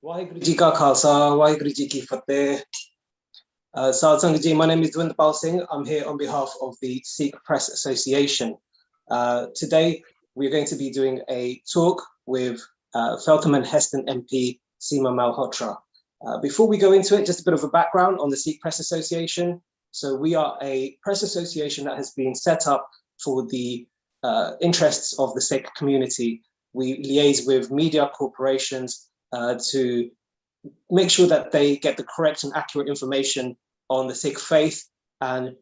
Waheguru Ji Ka Khalsa, Waheguru Ji Ki Fateh. Saad Sangat Ji, my name is Dwindapal Singh. I'm here on behalf of the Sikh Press Association. Today, we're going to be doing a talk with Feltham and Heston MP, Seema Malhotra. Before we go into it, just a bit of a background on the Sikh Press Association. So we are a press association that has been set up for the interests of the Sikh community. We liaise with media corporations to make sure that they get the correct and accurate information on the Sikh faith and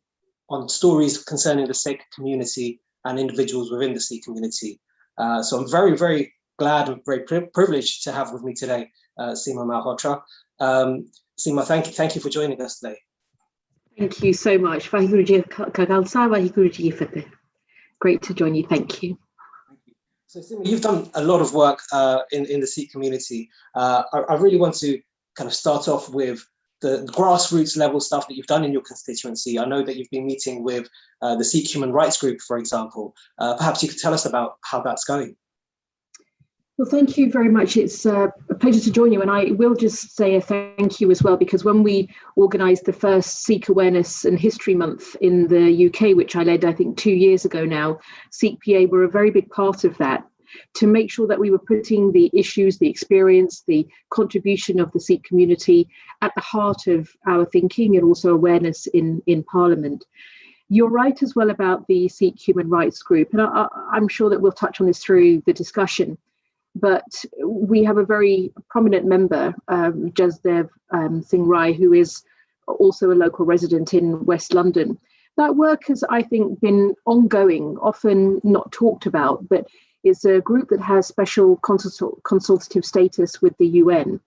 on stories concerning the Sikh community and individuals within the Sikh community. So I'm very, very glad and very privileged to have with me today Seema Malhotra. Seema, thank you for joining us today. Thank you so much. Waheguru Ji Ka Khalsa, Waheguru Ji Ki Fateh. Great to join you. Thank you. So Seema, you've done a lot of work in the Sikh community. I really want to kind of start off with the grassroots level stuff that you've done in your constituency. I know that you've been meeting with the Sikh Human Rights Group, for example. Perhaps you could tell us about how that's going. Well, thank you very much. It's a pleasure to join you. And I will just say a thank you as well, because when we organised the first Sikh Awareness and History Month in the UK, which I led, I think, 2 years ago now, Sikh PA were a very big part of that, to make sure that we were putting the issues, the experience, the contribution of the Sikh community at the heart of our thinking and also awareness in Parliament. You're right as well about the Sikh Human Rights Group, and I'm sure that we'll touch on this through the discussion. But we have a very prominent member, Jasdev Singh Rai, who is also a local resident in West London. That work has, I think, been ongoing, often not talked about, but it's a group that has special consultative status with the UN.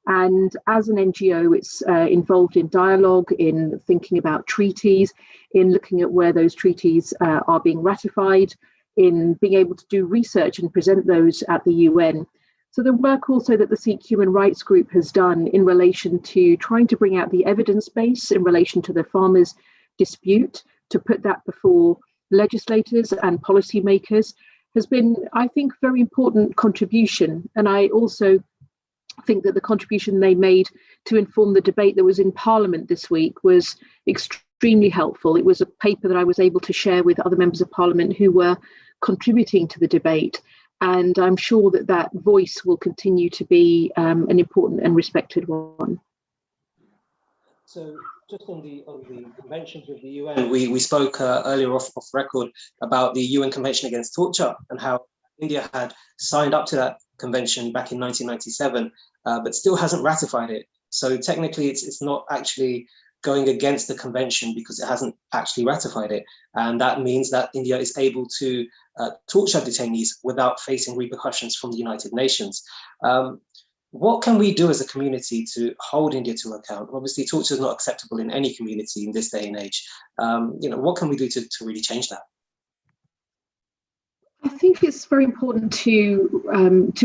And as an NGO, it's involved in dialogue, in thinking about treaties, in looking at where those treaties are being ratified, in being able to do research and present those at the UN. So the work also that the Sikh Human Rights Group has done in relation to trying to bring out the evidence base in relation to the farmers' dispute, to put that before legislators and policymakers, has been, I think, very important contribution. And I also think that the contribution they made to inform the debate that was in Parliament this week was extremely helpful. It was a paper that I was able to share with other members of Parliament who were contributing to the debate. And I'm sure that that voice will continue to be an important and respected one. So just on the conventions with the UN, we spoke earlier off record about the UN Convention Against Torture and how India had signed up to that convention back in 1997, but still hasn't ratified it. So technically it's not actually going against the convention because it hasn't actually ratified it. And that means that India is able to torture detainees without facing repercussions from the United Nations. What can we do as a community to hold India to account? Obviously, torture is not acceptable in any community in this day and age. What can we do to really change that? I think it's very important to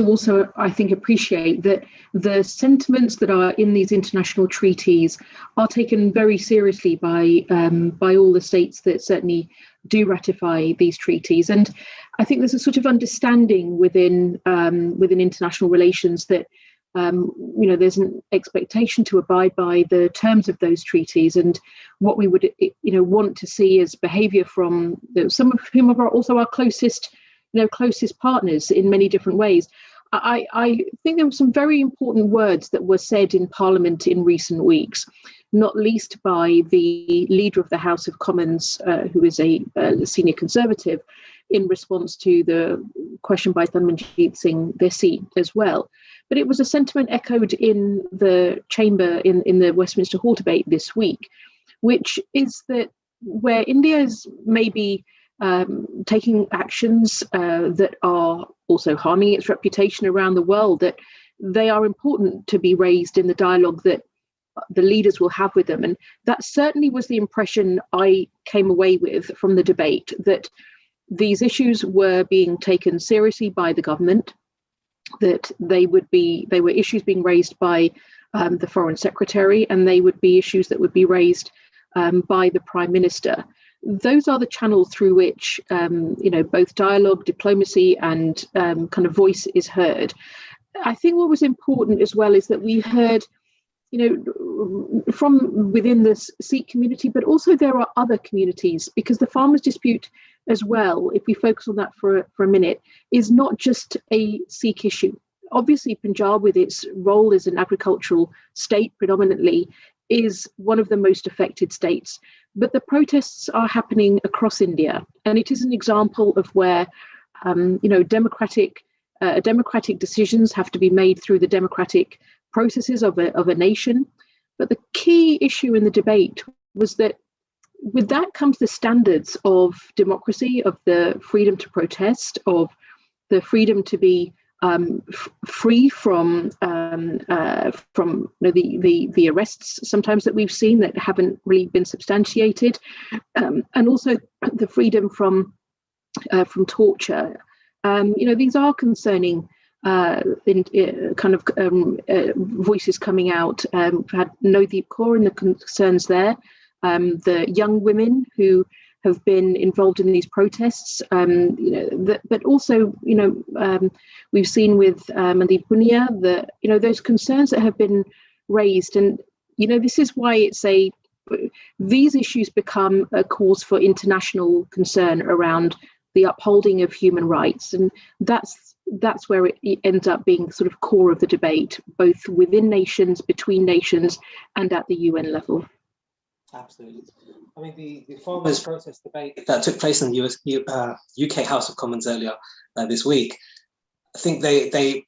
also, I think, appreciate that the sentiments that are in these international treaties are taken very seriously by all the states that certainly do ratify these treaties. And I think there's a sort of understanding within international relations that there's an expectation to abide by the terms of those treaties, and what we would want to see is behaviour from some of whom are also our closest partners in many different ways. I think there were some very important words that were said in Parliament in recent weeks, not least by the leader of the House of Commons, who is a senior Conservative, in response to the question by Tanmanjeet Singh Desi as well. But it was a sentiment echoed in the chamber in the Westminster Hall debate this week, which is that where India is maybe taking actions that are also harming its reputation around the world, that they are important to be raised in the dialogue that the leaders will have with them. And that certainly was the impression I came away with from the debate, that these issues were being taken seriously by the government, that they were issues being raised by the Foreign Secretary, and they would be issues that would be raised by the Prime Minister. Those are the channels through which both dialogue, diplomacy, and kind of voice is heard. I think what was important as well is that we heard, from within the Sikh community, but also there are other communities, because the farmers' dispute as well, if we focus on that for a minute, is not just a Sikh issue. Obviously, Punjab, with its role as an agricultural state predominantly, is one of the most affected states. But the protests are happening across India, and it is an example of where, democratic decisions have to be made through the democratic processes of a nation. But the key issue in the debate was that with that comes the standards of democracy, of the freedom to protest, of the freedom to be free from the arrests sometimes that we've seen that haven't really been substantiated, and also the freedom from torture. These are concerning voices coming out. We've had Nodeep Kaur and the concerns there, the young women who have been involved in these protests, but also, we've seen with Mandeep Punia, those concerns that have been raised. And, this is why these issues become a cause for international concern around the upholding of human rights. And that's where it ends up being sort of core of the debate, both within nations, between nations, and at the UN level. Absolutely. I mean, the farmers' protest debate that took place in the UK House of Commons earlier this week, I think they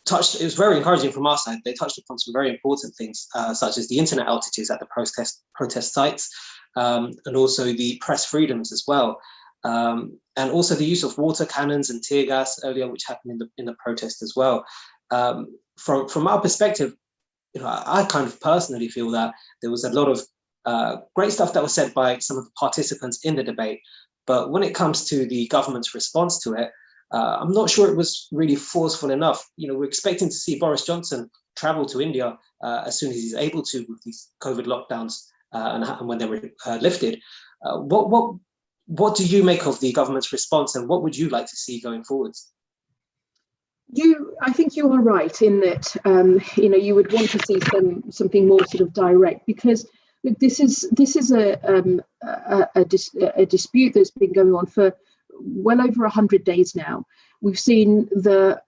touched, it was very encouraging from our side. They touched upon some very important things, such as the internet outages at the protest sites, and also the press freedoms as well. And also the use of water cannons and tear gas earlier, which happened in the protest as well. From our perspective, I kind of personally feel that there was a lot of great stuff that was said by some of the participants in the debate. But when it comes to the government's response to it, I'm not sure it was really forceful enough. We're expecting to see Boris Johnson travel to India as soon as he's able to with these COVID lockdowns and when they were lifted. What do you make of the government's response, and what would you like to see going forwards? I think you are right in that you would want to see something more sort of direct, because this is a dispute that's been going on for well over 100 days now. We've seen the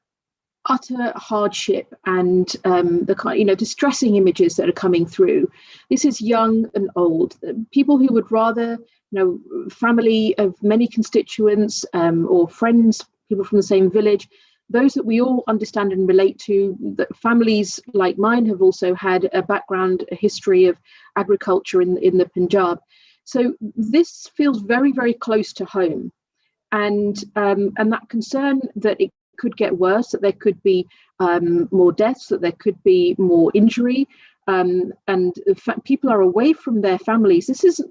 utter hardship and the distressing images that are coming through. This is young and old, people who would rather, family of many constituents or friends, people from the same village, those that we all understand and relate to. That families like mine have also had a background, a history of agriculture in the Punjab. So this feels very, very close to home. And that concern that it could get worse, that there could be more deaths, that there could be more injury, and in fact, people are away from their families. This is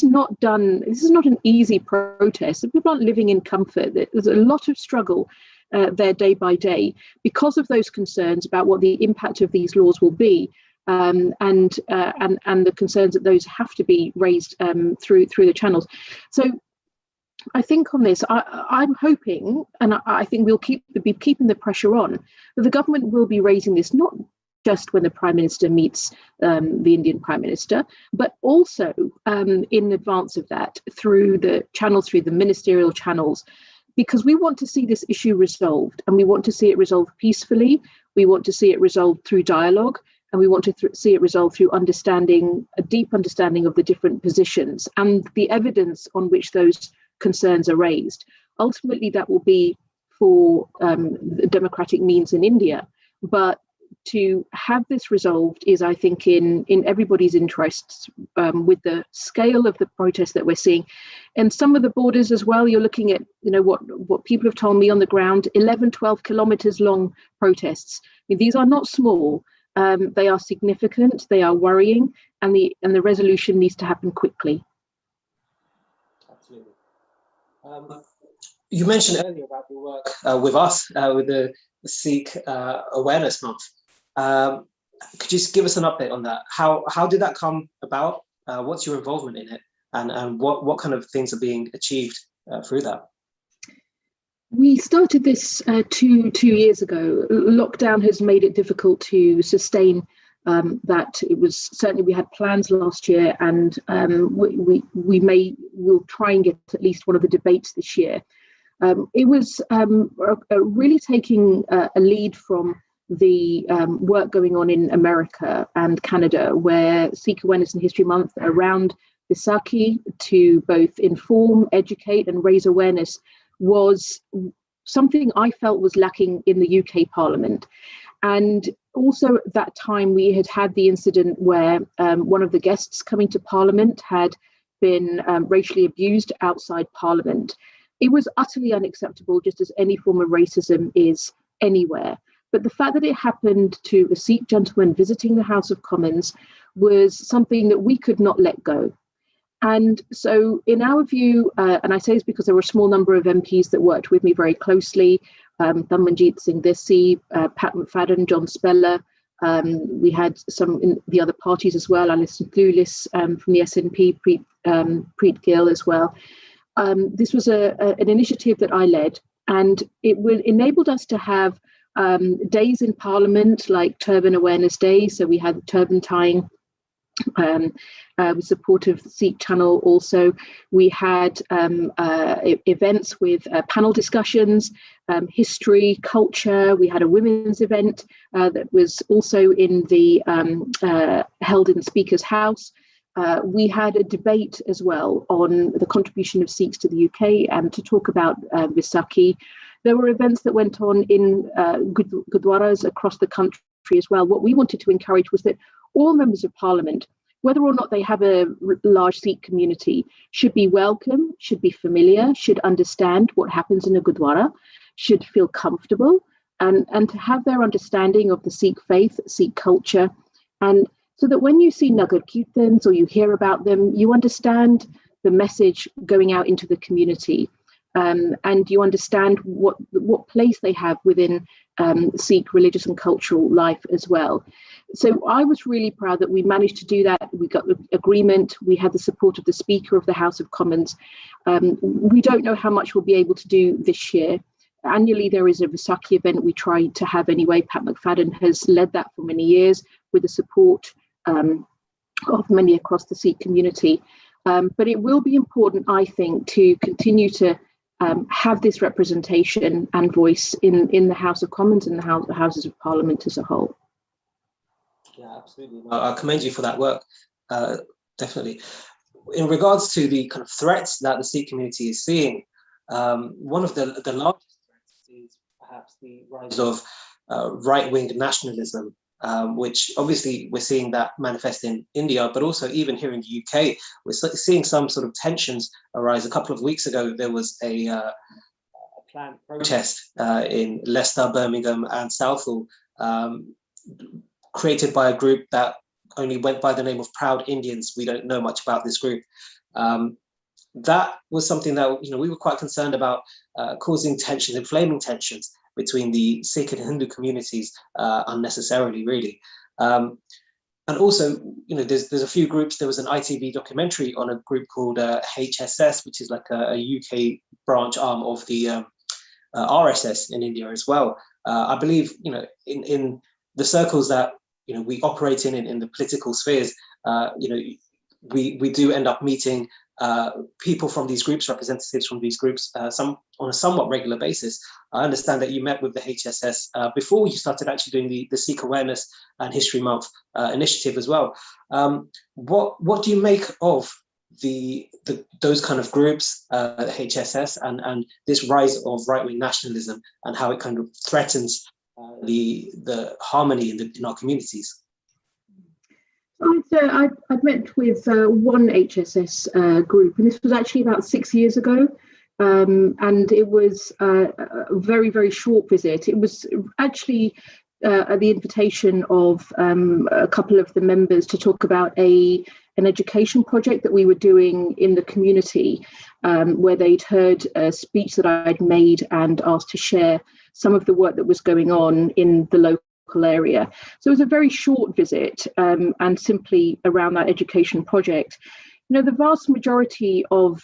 not an easy protest. People aren't living in comfort. There's a lot of struggle there day by day because of those concerns about what the impact of these laws will be, and the concerns that those have to be raised through the channels. So I think on this, I'm hoping, and I think we'll be keeping the pressure on, that the government will be raising this not just when the Prime Minister meets the Indian Prime Minister, but also in advance of that through the channels, through the ministerial channels, because we want to see this issue resolved, and we want to see it resolved peacefully. We want to see it resolved through dialogue, and we want to see it resolved through a deep understanding of the different positions and the evidence on which those concerns are raised. Ultimately, that will be for democratic means in India, but to have this resolved is, I think, in everybody's interests, with the scale of the protest that we're seeing. And some of the borders as well, you're looking at, what people have told me on the ground, 11, 12 kilometers long protests. I mean, these are not small. They are significant, they are worrying, and the resolution needs to happen quickly. Absolutely. You mentioned earlier about your work with us, with the Sikh Awareness Month. Could you just give us an update on that? How did that come about? What's your involvement in it? And what kind of things are being achieved through that? We started this two years ago. Lockdown has made it difficult to sustain that. It was certainly, we had plans last year, and we'll try and get at least one of the debates this year. It was really taking a lead from the work going on in America and Canada, where Sikh Awareness and History Month around Vaisakhi, to both inform, educate and raise awareness, was something I felt was lacking in the UK Parliament. And also at that time, we had the incident where one of the guests coming to Parliament had been racially abused outside Parliament. It was utterly unacceptable, just as any form of racism is anywhere. But the fact that it happened to a Sikh gentleman visiting the House of Commons was something that we could not let go. And so in our view, and I say this because there were a small number of MPs that worked with me very closely, Dhammanjeet Singh Desi, Pat McFadden, John Speller, we had some in the other parties as well, Alison Clueless from the SNP, Preet Gill as well. This was an initiative that I led, and it enabled us to have days in Parliament like Turban Awareness Day. So we had turban tying with support of the Sikh Channel. Also, we had events with panel discussions, history, culture. We had a women's event that was also held in the Speaker's House. We had a debate as well on the contribution of Sikhs to the UK and to talk about Vaisakhi. There were events that went on in Gurdwaras across the country as well. What we wanted to encourage was that all members of Parliament, whether or not they have a large Sikh community, should be welcome, should be familiar, should understand what happens in a Gurdwara, should feel comfortable, and to have their understanding of the Sikh faith, Sikh culture, and so that when you see Nagar Kirtans or you hear about them, you understand the message going out into the community, and you understand what place they have within Sikh religious and cultural life as well. So I was really proud that we managed to do that. We got the agreement. We had the support of the Speaker of the House of Commons. We don't know how much we'll be able to do this year. Annually, there is a Vaisakhi event we try to have anyway. Pat McFadden has led that for many years with the support of many across the Sikh community. But it will be important, I think, to continue to have this representation and voice in the House of Commons and the Houses of Parliament as a whole. Yeah, absolutely. I commend you for that work, definitely. In regards to the kind of threats that the Sikh community is seeing, one of the largest threats is perhaps the rise of right-wing nationalism, which obviously we're seeing that manifest in India, but also even here in the UK, we're seeing some sort of tensions arise. A couple of weeks ago, there was a planned protest in Leicester, Birmingham and Southall, created by a group that only went by the name of Proud Indians. We don't know much about this group. That was something that we were quite concerned about, causing tensions, inflaming tensions between the Sikh and Hindu communities unnecessarily, really. And also, there's a few groups. There was an ITV documentary on a group called HSS, which is like a UK branch arm of the RSS in India as well. I believe, in the circles that we operate in the political spheres, we do end up meeting people from these groups, representatives from these groups, some on a somewhat regular basis. I understand that you met with the HSS before you started actually doing the Sikh Awareness and History Month initiative as well. What do you make of those kind of groups, the HSS, and this rise of right-wing nationalism and how it kind of threatens the harmony in our communities? I'd met with one HSS group, and this was actually about 6 years ago, and it was a very, very short visit. It was actually at the invitation of a couple of the members to talk about an education project that we were doing in the community, where they'd heard a speech that I'd made and asked to share some of the work that was going on in the local area. So it was a very short visit, and simply around that education project. the vast majority of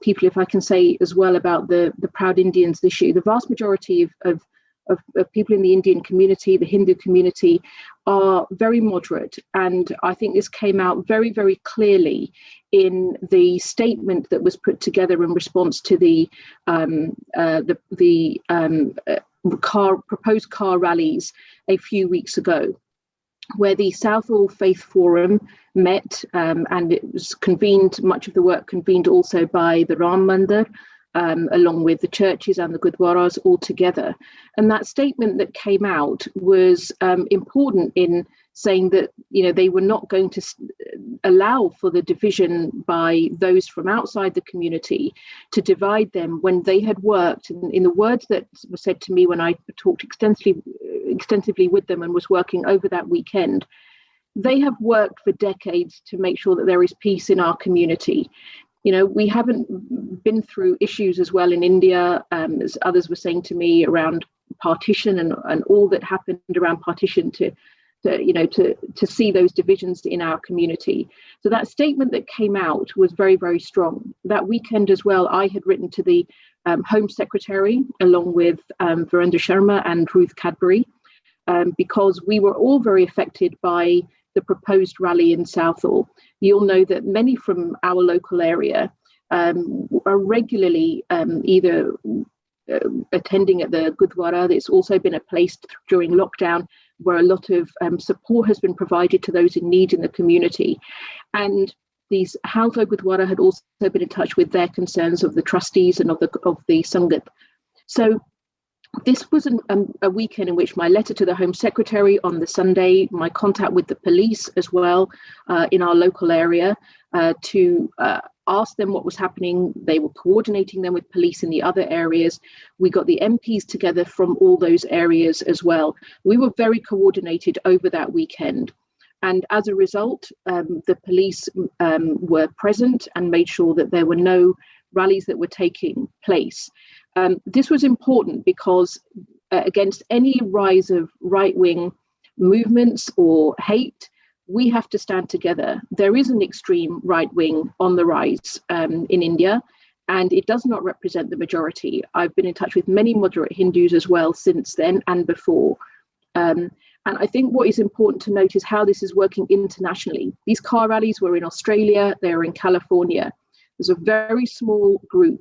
people, if I can say as well about the Proud Indians issue, the vast majority of people in the Indian community, the Hindu community, are very moderate. And I think this came out very, very clearly in the statement that was put together in response to the proposed car rallies a few weeks ago, where the Southall Faith Forum met, and it was convened, much of the work convened also by the Ram Mandir, along with the churches and the Gurdwaras all together. And that statement that came out was important in saying that, they were not going to allow for the division by those from outside the community to divide them when they had worked. In the words that were said to me when I talked extensively with them and was working over that weekend, they have worked for decades to make sure that there is peace in our community. We haven't been through issues as well in India, as others were saying to me, around partition and all that happened around partition to see those divisions in our community. So that statement that came out was very, very strong. That weekend as well, I had written to the Home Secretary, along with Virendra Sharma and Ruth Cadbury, because we were all very affected by the proposed rally in Southall. You'll know that many from our local area are regularly either attending at the Gurdwara. It's also been a place during lockdown where a lot of support has been provided to those in need in the community. And these Haldo Gurdwara had also been in touch with their concerns of the trustees and of the Sangat. So this was a weekend in which my letter to the Home Secretary on the Sunday, my contact with the police as well in our local area to ask them what was happening. They were coordinating them with police in the other areas. We got the MPs together from all those areas as well. We were very coordinated over that weekend. And as a result, the police were present and made sure that there were no rallies that were taking place. This was important because against any rise of right-wing movements or hate, we have to stand together. There is an extreme right-wing on the rise in India, and it does not represent the majority. I've been in touch with many moderate Hindus as well since then and before. And I think what is important to note is how this is working internationally. These car rallies were in Australia, they were in California. There's a very small group,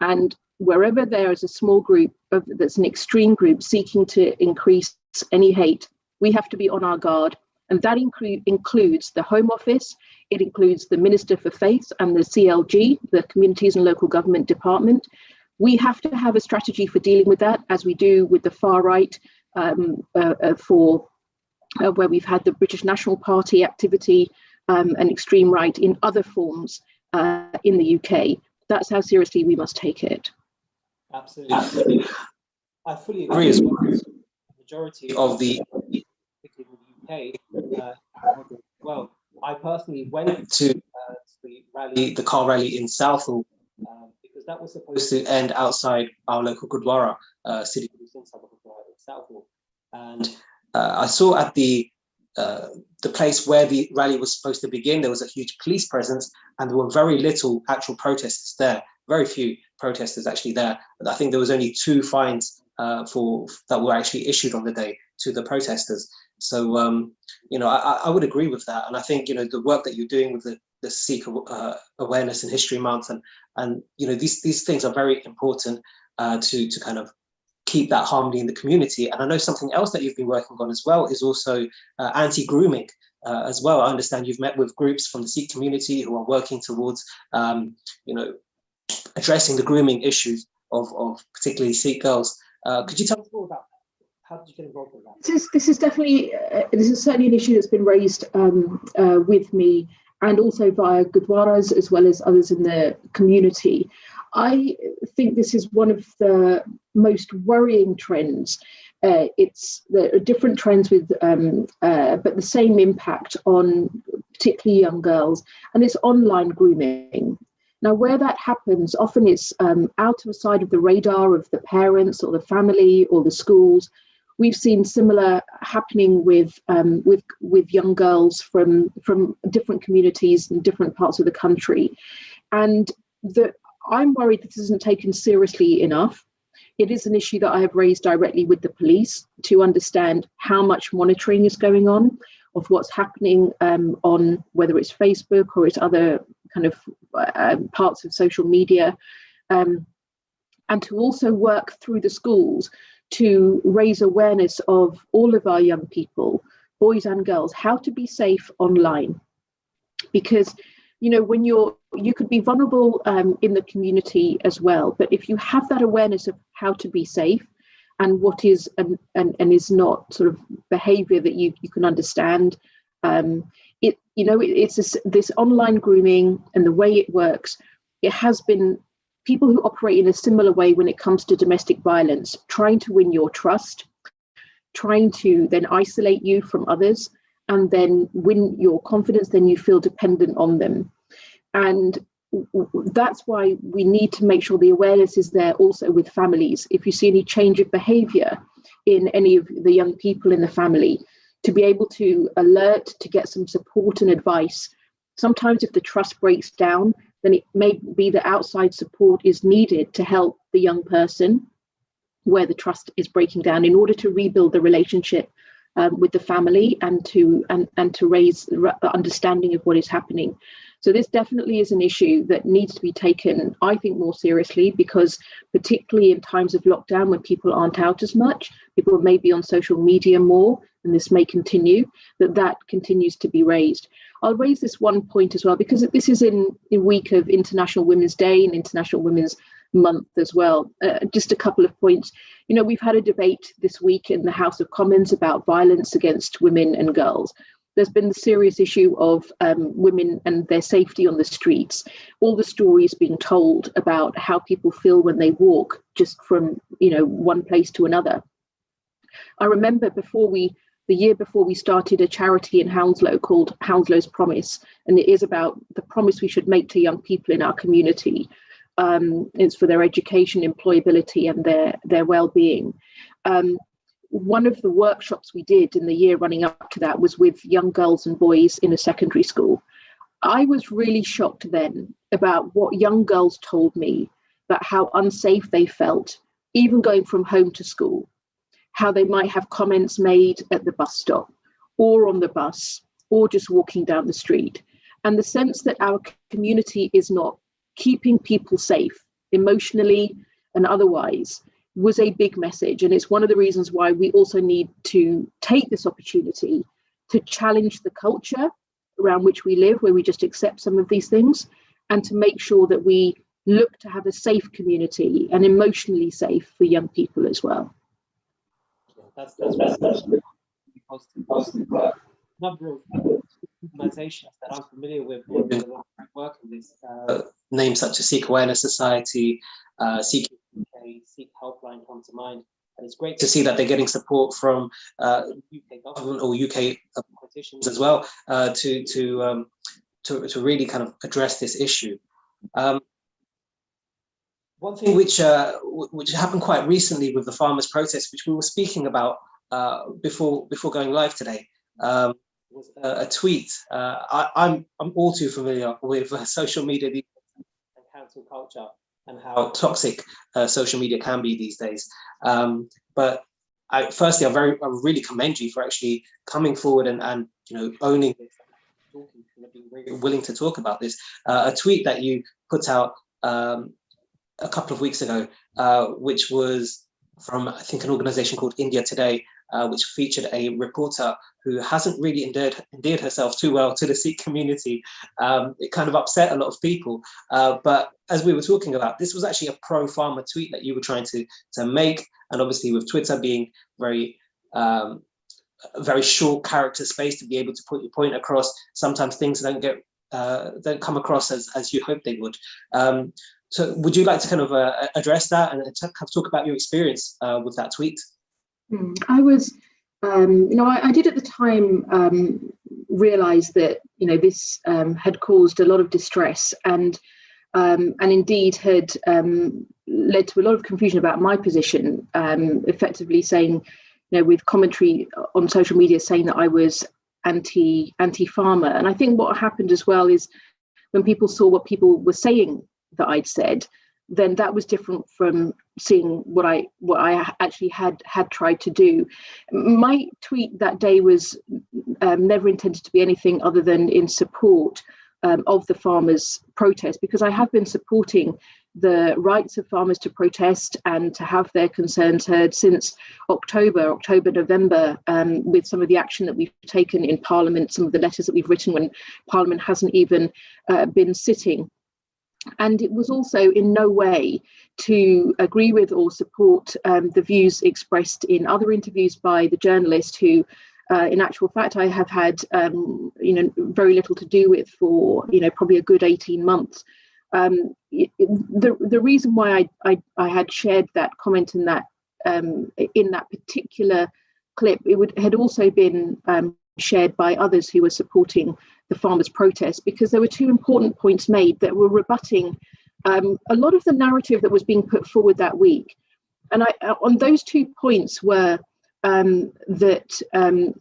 and wherever there is a small group that's an extreme group seeking to increase any hate, we have to be on our guard. And that includes the Home Office, it includes the Minister for Faith and the CLG, the Communities and Local Government Department. We have to have a strategy for dealing with that, as we do with the far right, where we've had the British National Party activity and extreme right in other forms in the UK. That's how seriously we must take it. Absolutely. I fully agree as well. The majority of the UK, well, I personally went to the car rally in Southall because that was supposed to end outside our local Gurdwara, city in Southall, and I saw at the place where the rally was supposed to begin, there was a huge police presence, and there were very little actual protesters there. Very few protesters actually there. I think there was only 2 fines that were actually issued on the day to the protesters. So, I would agree with that. And I think, the work that you're doing with the Sikh Awareness and History Month and these things are very important to kind of keep that harmony in the community. And I know something else that you've been working on as well is also anti-grooming as well. I understand you've met with groups from the Sikh community who are working towards, addressing the grooming issues of particularly Sikh girls. Could you tell us more about that? How did you get involved with that? This is certainly an issue that's been raised with me, and also via Gurdwaras as well as others in the community. I think this is one of the most worrying trends. There are different trends with, but the same impact on particularly young girls, and it's online grooming. Now, where that happens, often it's out of sight of the radar of the parents or the family or the schools, we've seen similar happening with young girls from different communities in different parts of the country, and I'm worried this isn't taken seriously enough. It is an issue that I have raised directly with the police to understand how much monitoring is going on of what's happening on whether it's Facebook or it's other kind of parts of social media, and to also work through the schools to raise awareness of all of our young people, boys and girls, how to be safe online. Because, you know, when you could be vulnerable in the community as well, but if you have that awareness of how to be safe and what is and is not sort of behavior that you can understand, it's this online grooming and the way it works. It has been people who operate in a similar way when it comes to domestic violence, trying to win your trust, trying to then isolate you from others, and then win your confidence, then you feel dependent on them. And that's why we need to make sure the awareness is there also with families. If you see any change of behavior in any of the young people in the family, to be able to alert, to get some support and advice. Sometimes if the trust breaks down, then it may be that outside support is needed to help the young person where the trust is breaking down in order to rebuild the relationship with the family and to raise the understanding of what is happening. So this definitely is an issue that needs to be taken, I think, more seriously, because particularly in times of lockdown when people aren't out as much, people may be on social media more, and this may continue, that continues to be raised. I'll raise this one point as well, because this is in week of International Women's Day and International Women's Month as well. Just a couple of points. You know, we've had a debate this week in the House of Commons about violence against women and girls. There's been the serious issue of women and their safety on the streets. All the stories being told about how people feel when they walk just from, one place to another. I remember the year before we started a charity in Hounslow called Hounslows Promise, and it is about the promise we should make to young people in our community. It's for their education, employability, and their well-being. One of the workshops we did in the year running up to that was with young girls and boys in a secondary school. I was really shocked then about what young girls told me about how unsafe they felt, even going from home to school, how they might have comments made at the bus stop or on the bus or just walking down the street. And the sense that our community is not keeping people safe emotionally and otherwise was a big message. And it's one of the reasons why we also need to take this opportunity to challenge the culture around which we live, where we just accept some of these things, and to make sure that we look to have a safe community and emotionally safe for young people as well. That's really positive. Number of organisations that I'm familiar with doing a lot of work in this, names such as Sikh Awareness Society, Sikh PA, Sikh Helpline come to mind, and it's great to see that they're getting support from UK government or UK politicians as well to really kind of address this issue. One thing which happened quite recently with the farmers' protest, which we were speaking about before going live today, was a tweet. I'm all too familiar with social media and cancel culture and how toxic social media can be these days. But I really commend you for actually coming forward and owning this, being really willing to talk about this. A tweet that you put out a couple of weeks ago, which was from, I think, an organization called India Today, which featured a reporter who hasn't really endeared herself too well to the Sikh community. It kind of upset a lot of people. But as we were talking about, this was actually a pro-farmer tweet that you were trying to make. And obviously with Twitter being very short character space to be able to put your point across, sometimes things don't come across as you hope they would. So would you like to kind of address that and talk about your experience with that tweet? I was, I did at the time realize that, this had caused a lot of distress and indeed had led to a lot of confusion about my position, effectively saying, with commentary on social media saying that I was anti-farmer. And I think what happened as well is when people saw what people were saying that I'd said, then that was different from seeing what I actually had tried to do. My tweet that day was never intended to be anything other than in support of the farmers' protest, because I have been supporting the rights of farmers to protest and to have their concerns heard since October, November, with some of the action that we've taken in Parliament, some of the letters that we've written when Parliament hasn't even been sitting. And it was also in no way to agree with or support the views expressed in other interviews by the journalist who, in actual fact, I have had, very little to do with for, probably a good 18 months. The reason why I had shared that comment in that particular clip, had also been shared by others who were supporting the farmers' protest, because there were two important points made that were rebutting a lot of the narrative that was being put forward that week. And on those 2 points were that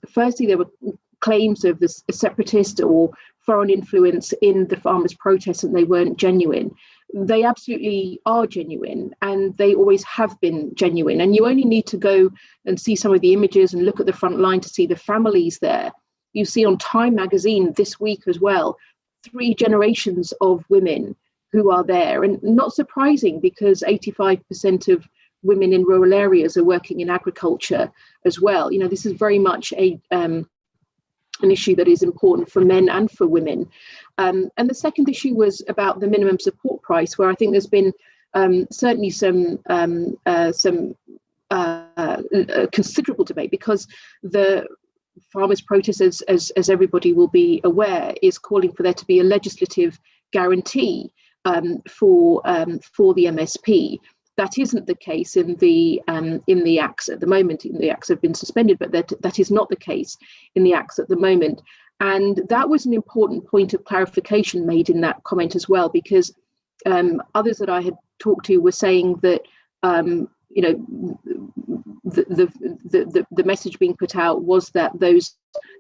firstly, there were claims of this separatist or foreign influence in the farmers' protests, and they weren't genuine. They absolutely are genuine, and they always have been genuine. And you only need to go and see some of the images and look at the front line to see the families there. You see on Time magazine this week as well, 3 generations of women who are there. And not surprising, because 85% of women in rural areas are working in agriculture as well. This is very much an issue that is important for men and for women. And the second issue was about the minimum support price, where I think there's been certainly some considerable debate, because the farmers' protest, as everybody will be aware, is calling for there to be a legislative guarantee for the MSP. That isn't the case in the acts at the moment. The acts have been suspended, but that is not the case in the acts at the moment. And that was an important point of clarification made in that comment as well, because others that I had talked to were saying that the message being put out was that the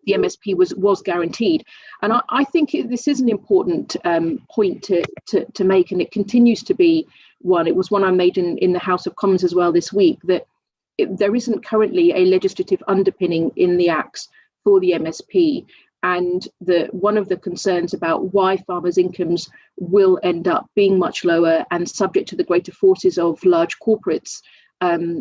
MSP was guaranteed. And I think this is an important point to make, and it continues to be one. It was one I made in the House of Commons as well this week, that there isn't currently a legislative underpinning in the acts for the MSP. And one of the concerns about why farmers' incomes will end up being much lower and subject to the greater forces of large corporates,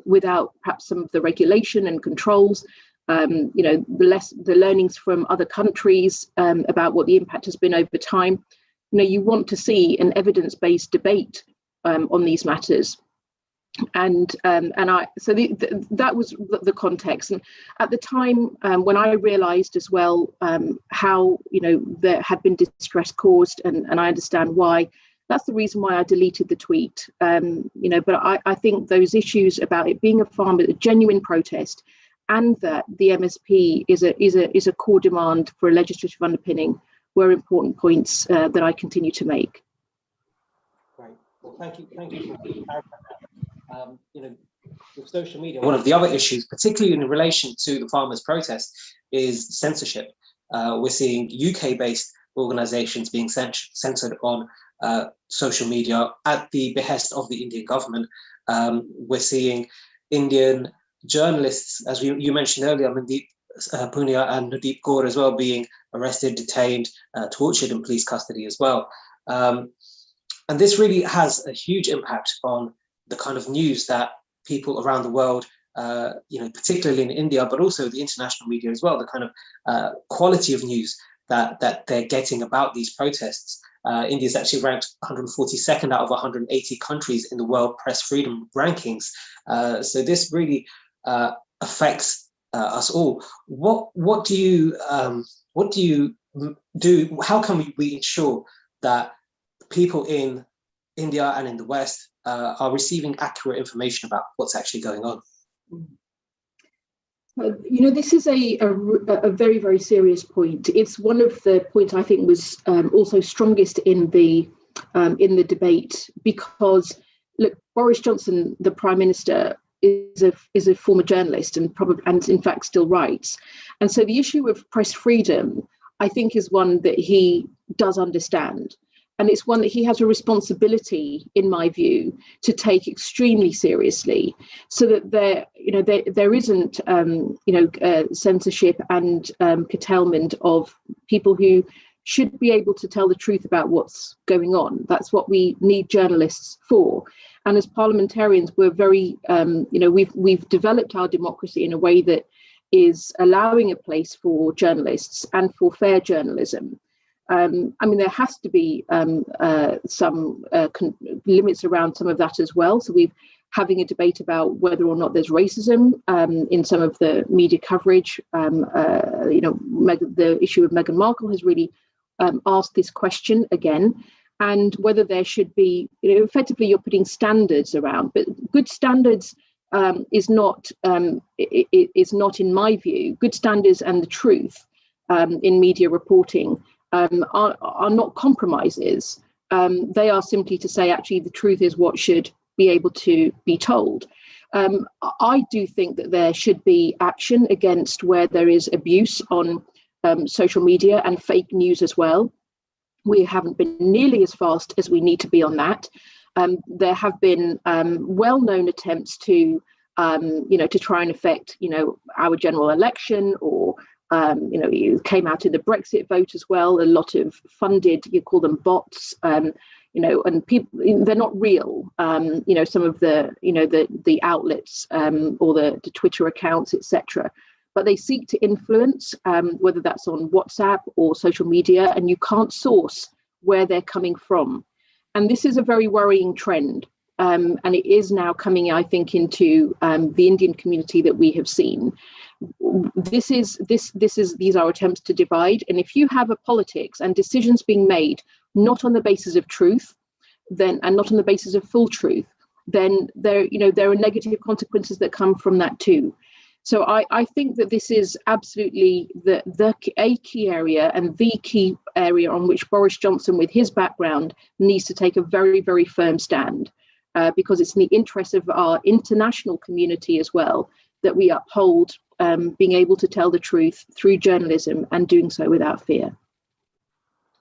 without perhaps some of the regulation and controls, the learnings from other countries about what the impact has been over time. You want to see an evidence-based debate on these matters. And that was the context. And at the time, when I realised as well how there had been distress caused, and I understand why, that's the reason why I deleted the tweet. But I think those issues about it being a genuine protest, and that the MSP is a core demand for a legislative underpinning, were important points that I continue to make. Great. Well, thank you for clarifying that. With social media, one of the other issues, particularly in relation to the farmers' protest, is censorship. We're seeing UK-based organisations being censored on social media at the behest of the Indian government. We're seeing Indian journalists, as you mentioned earlier, Mandeep Punia and Nadeep Kaur as well, being arrested, detained, tortured in police custody as well. And this really has a huge impact on the kind of news that people around the world, particularly in India, but also the international media as well, the kind of quality of news that they're getting about these protests. India is actually ranked 142nd out of 180 countries in the World Press Freedom Rankings. So this really affects us all. What do you do? How can we ensure that people in India and in the West are receiving accurate information about what's actually going on? This is a very, very serious point. It's one of the points I think was also strongest in the debate, because look, Boris Johnson, the Prime Minister, is a former journalist and in fact still writes. And so the issue of press freedom, I think, is one that he does understand. And it's one that he has a responsibility, in my view, to take extremely seriously, so that there isn't censorship and curtailment of people who should be able to tell the truth about what's going on. That's what we need journalists for. And as parliamentarians, we're very, we've developed our democracy in a way that is allowing a place for journalists and for fair journalism. There has to be some limits around some of that as well. So we're having a debate about whether or not there's racism in some of the media coverage. The issue of Meghan Markle has really asked this question again, and whether there should be, effectively you're putting standards around, but good standards is not, in my view, good standards and the truth in media reporting are not compromises. They are simply to say, actually, the truth is what should be able to be told. I do think that there should be action against where there is abuse on social media and fake news as well. We haven't been nearly as fast as we need to be on that. There have been well-known attempts to try and affect, our general election, or it came out in the Brexit vote as well. A lot of funded, you call them bots, and people, they're not real. Some of the outlets or the Twitter accounts, etc. But they seek to influence, whether that's on WhatsApp or social media, and you can't source where they're coming from. And this is a very worrying trend. And it is now coming, I think, into the Indian community that we have seen. These are attempts to divide. And if you have a politics and decisions being made not on the basis of truth, and not on the basis of full truth, then there are negative consequences that come from that too. So I think that this is absolutely a key area, and the key area on which Boris Johnson, with his background, needs to take a very, very firm stand, because it's in the interest of our international community as well that we uphold being able to tell the truth through journalism, and doing so without fear.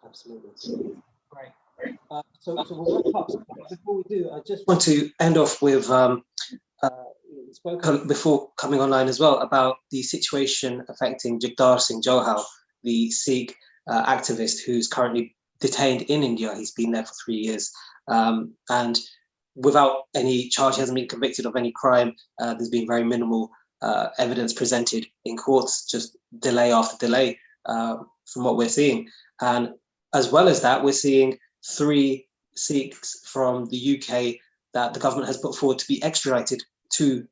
Absolutely. Great. So we'll wrap up. Before we do, I just want to end off with we spoke before coming online as well about the situation affecting Jagtar Singh Johal, the Sikh activist who's currently detained in India. He's been there for 3 years, and without any charge, he hasn't been convicted of any crime. There's been very minimal evidence presented in courts, just delay after delay from what we're seeing. And as well as that, we're seeing 3 Sikhs from the UK that the government has put forward to be extradited to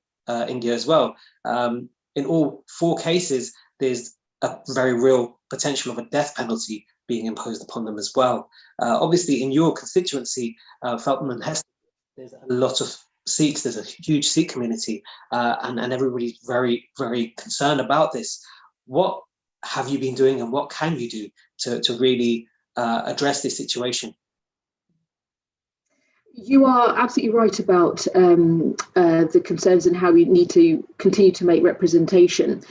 India as well. In all 4 cases, there's a very real potential of a death penalty being imposed upon them as well. Obviously, in your constituency, Feltham and Heston, there's a lot of Sikhs, there's a huge Sikh community, and everybody's very, very concerned about this. What have you been doing, and what can you do to really address this situation? You are absolutely right about the concerns and how we need to continue to make representation.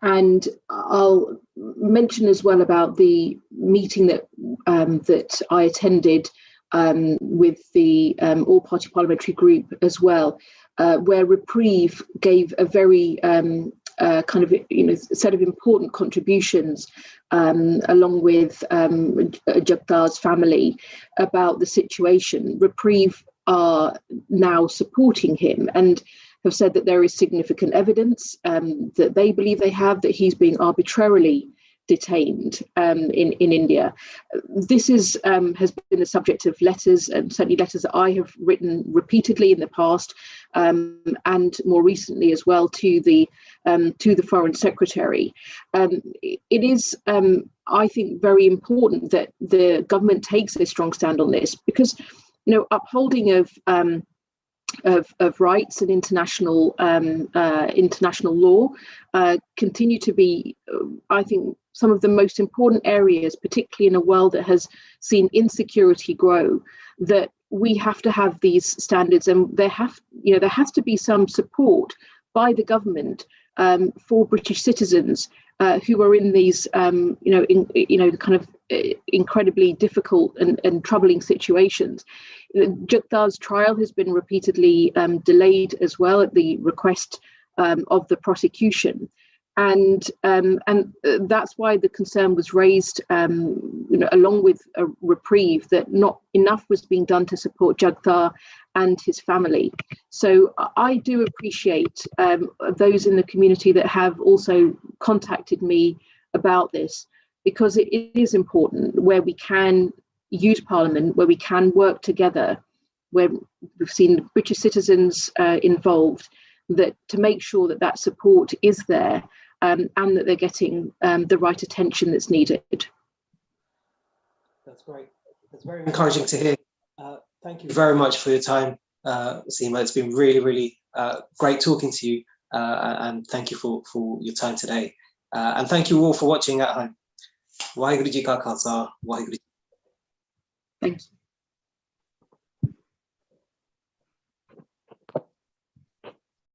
And I'll mention as well about the meeting that I attended with the all-party parliamentary group as well, where Reprieve gave a very set of important contributions along with Jagtar's family about the situation. Reprieve are now supporting him and have said that there is significant evidence that they believe they have that he's being arbitrarily detained in India. This has been the subject of letters, and certainly letters that I have written repeatedly in the past, and more recently as well to the Foreign Secretary. It is, I think, very important that the government takes a strong stand on this, because upholding of rights and international law continue to be, I think, some of the most important areas, particularly in a world that has seen insecurity grow, that we have to have these standards, and there has to be some support by the government for British citizens who are in these incredibly difficult and troubling situations. Jagtar's trial has been repeatedly delayed as well at the request of the prosecution. And that's why the concern was raised, along with a reprieve, that not enough was being done to support Jagtar and his family. So I do appreciate those in the community that have also contacted me about this, because it is important where we can use Parliament, where we can work together, where we've seen British citizens involved, that to make sure that that support is there. And that they're getting the right attention that's needed. That's great. That's very encouraging to hear. Thank you very much for your time, Seema. It's been really, really great talking to you, and thank you for your time today. And thank you all for watching at home. Waheguru Ji Ka Khalsa, Waheguru Ji. Thank you.